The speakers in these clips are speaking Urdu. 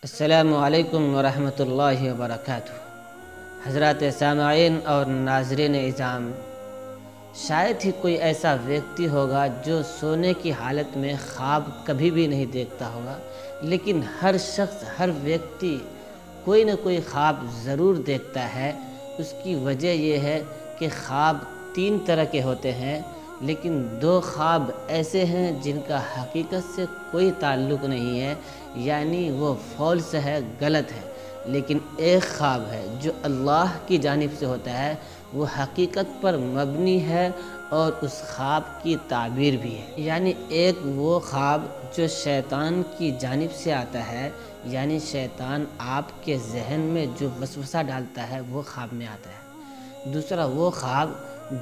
السلام علیکم ورحمۃ اللہ وبرکاتہ۔ حضرات سامعین اور ناظرین اعظام، شاید ہی کوئی ایسا ویکتی ہوگا جو سونے کی حالت میں خواب کبھی بھی نہیں دیکھتا ہوگا، لیکن ہر شخص، ہر ویکتی کوئی نہ کوئی خواب ضرور دیکھتا ہے۔ اس کی وجہ یہ ہے کہ خواب 3 طرح کے ہوتے ہیں، لیکن 2 خواب ایسے ہیں جن کا حقیقت سے کوئی تعلق نہیں ہے، یعنی وہ فالس ہے، غلط ہے۔ لیکن ایک خواب ہے جو اللہ کی جانب سے ہوتا ہے، وہ حقیقت پر مبنی ہے اور اس خواب کی تعبیر بھی ہے۔ یعنی ایک وہ خواب جو شیطان کی جانب سے آتا ہے، یعنی شیطان آپ کے ذہن میں جو وسوسہ ڈالتا ہے وہ خواب میں آتا ہے۔ دوسرا وہ خواب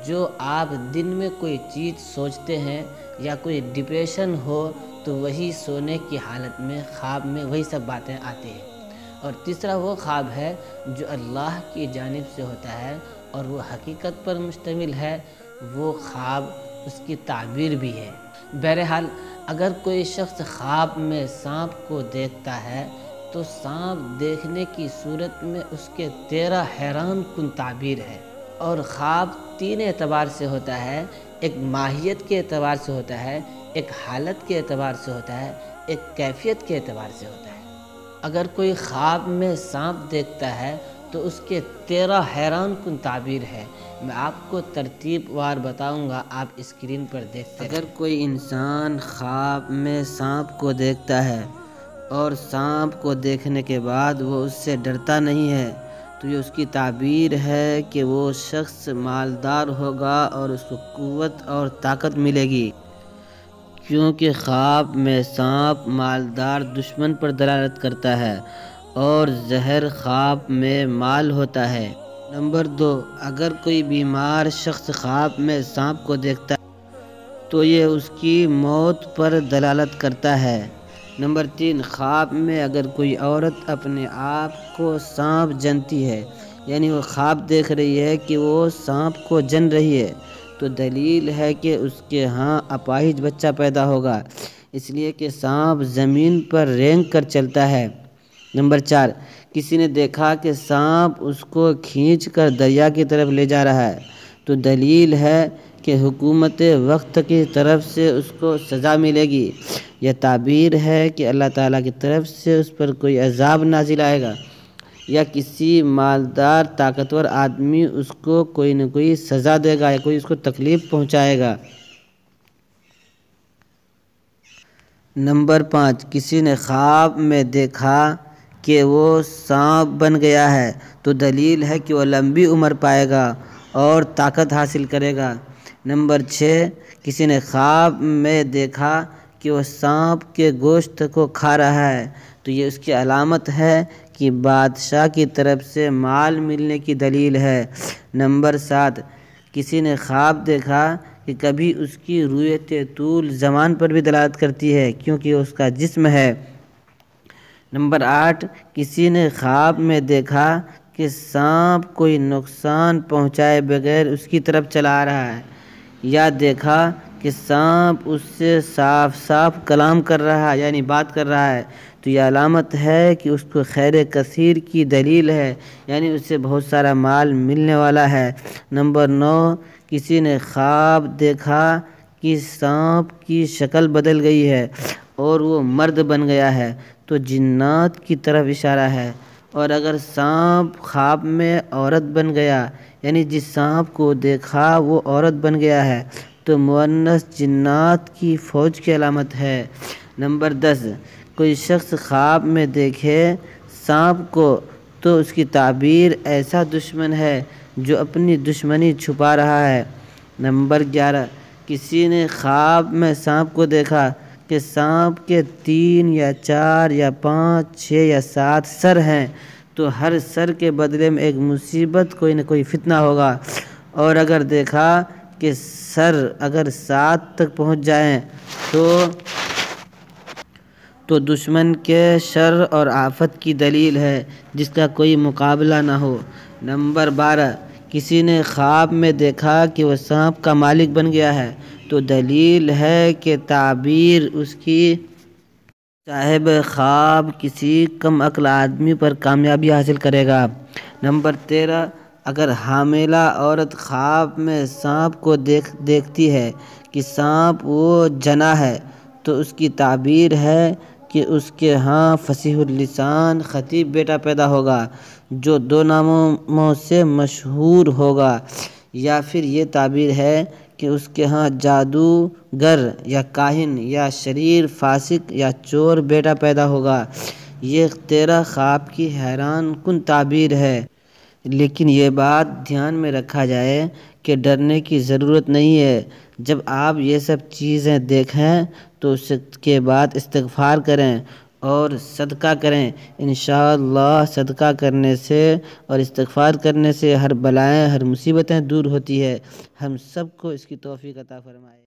جو آپ دن میں کوئی چیز سوچتے ہیں یا کوئی ڈپریشن ہو تو وہی سونے کی حالت میں خواب میں وہی سب باتیں آتی ہیں۔ اور تیسرا وہ خواب ہے جو اللہ کی جانب سے ہوتا ہے اور وہ حقیقت پر مشتمل ہے، وہ خواب اس کی تعبیر بھی ہے۔ بہرحال اگر کوئی شخص خواب میں سانپ کو دیکھتا ہے تو سانپ دیکھنے کی صورت میں اس کے 13 حیران کن تعبیر ہے۔ اور خواب 3 اعتبار سے ہوتا ہے، ایک ماہیت کے اعتبار سے ہوتا ہے، ایک حالت کے اعتبار سے ہوتا ہے، ایک کیفیت کے اعتبار سے ہوتا ہے۔ اگر کوئی خواب میں سانپ دیکھتا ہے تو اس کے 13 حیران کن تعبیر ہے۔ میں آپ کو ترتیب وار بتاؤں گا، آپ اسکرین پر دیکھتے ہیں۔ اگر کوئی انسان خواب میں سانپ کو دیکھتا ہے اور سانپ کو دیکھنے کے بعد وہ اس سے ڈرتا نہیں ہے تو یہ اس کی تعبیر ہے کہ وہ شخص مالدار ہوگا اور اس کو قوت اور طاقت ملے گی، کیونکہ خواب میں سانپ مالدار دشمن پر دلالت کرتا ہے اور زہر خواب میں مال ہوتا ہے۔ نمبر 2، اگر کوئی بیمار شخص خواب میں سانپ کو دیکھتا ہے تو یہ اس کی موت پر دلالت کرتا ہے۔ نمبر 3، خواب میں اگر کوئی عورت اپنے آپ کو سانپ جنتی ہے، یعنی وہ خواب دیکھ رہی ہے کہ وہ سانپ کو جن رہی ہے، تو دلیل ہے کہ اس کے ہاں اپاہج بچہ پیدا ہوگا، اس لیے کہ سانپ زمین پر رینگ کر چلتا ہے۔ نمبر 4، کسی نے دیکھا کہ سانپ اس کو کھینچ کر دریا کی طرف لے جا رہا ہے، تو دلیل ہے کہ حکومت وقت کی طرف سے اس کو سزا ملے گی۔ یہ تعبیر ہے کہ اللہ تعالیٰ کی طرف سے اس پر کوئی عذاب نازل آئے گا یا کسی مالدار طاقتور آدمی اس کو کوئی نہ کوئی سزا دے گا یا کوئی اس کو تکلیف پہنچائے گا۔ نمبر 5، کسی نے خواب میں دیکھا کہ وہ سانپ بن گیا ہے تو دلیل ہے کہ وہ لمبی عمر پائے گا اور طاقت حاصل کرے گا۔ نمبر 6، کسی نے خواب میں دیکھا کہ وہ سانپ کے گوشت کو کھا رہا ہے تو یہ اس کی علامت ہے کہ بادشاہ کی طرف سے مال ملنے کی دلیل ہے۔ نمبر 7، کسی نے خواب دیکھا کہ کبھی اس کی رویت طول زمان پر بھی دلالت کرتی ہے کیونکہ اس کا جسم ہے۔ نمبر 8، کسی نے خواب میں دیکھا کہ سانپ کوئی نقصان پہنچائے بغیر اس کی طرف چلا آ رہا ہے، یا دیکھا کہ سانپ اس سے صاف صاف کلام کر رہا ہے، یعنی بات کر رہا ہے، تو یہ علامت ہے کہ اس کو خیر کثیر کی دلیل ہے، یعنی اس سے بہت سارا مال ملنے والا ہے۔ نمبر 9، کسی نے خواب دیکھا کہ سانپ کی شکل بدل گئی ہے اور وہ مرد بن گیا ہے تو جنات کی طرف اشارہ ہے۔ اور اگر سانپ خواب میں عورت بن گیا، یعنی جس سانپ کو دیکھا وہ عورت بن گیا ہے، تو مؤنث جنات کی فوج کی علامت ہے۔ نمبر 10، کوئی شخص خواب میں دیکھے سانپ کو تو اس کی تعبیر ایسا دشمن ہے جو اپنی دشمنی چھپا رہا ہے۔ نمبر 11، کسی نے خواب میں سانپ کو دیکھا کہ سانپ کے 3 یا 4 یا 5، 6 یا 7 سر ہیں، تو ہر سر کے بدلے میں ایک مصیبت، کوئی نہ کوئی فتنہ ہوگا۔ اور اگر دیکھا کہ سر اگر 7 تک پہنچ جائیں تو دشمن کے شر اور آفت کی دلیل ہے جس کا کوئی مقابلہ نہ ہو۔ نمبر 12، کسی نے خواب میں دیکھا کہ وہ سانپ کا مالک بن گیا ہے تو دلیل ہے کہ تعبیر اس کی صاحب خواب کسی کم عقل آدمی پر کامیابی حاصل کرے گا۔ نمبر 13، اگر حاملہ عورت خواب میں سانپ کو دیکھتی ہے کہ سانپ وہ جنا ہے تو اس کی تعبیر ہے کہ اس کے ہاں فصیح اللسان خطیب بیٹا پیدا ہوگا جو 2 ناموں سے مشہور ہوگا، یا پھر یہ تعبیر ہے کہ اس کے ہاں جادوگر یا کاہن یا شریر فاسق یا چور بیٹا پیدا ہوگا۔ یہ 13 خواب کی حیران کن تعبیر ہے، لیکن یہ بات دھیان میں رکھا جائے کہ ڈرنے کی ضرورت نہیں ہے۔ جب آپ یہ سب چیزیں دیکھیں تو اس کے بعد استغفار کریں اور صدقہ کریں۔ انشاءاللہ صدقہ کرنے سے اور استغفار کرنے سے ہر بلائیں، ہر مصیبتیں دور ہوتی ہے۔ ہم سب کو اس کی توفیق عطا فرمائے۔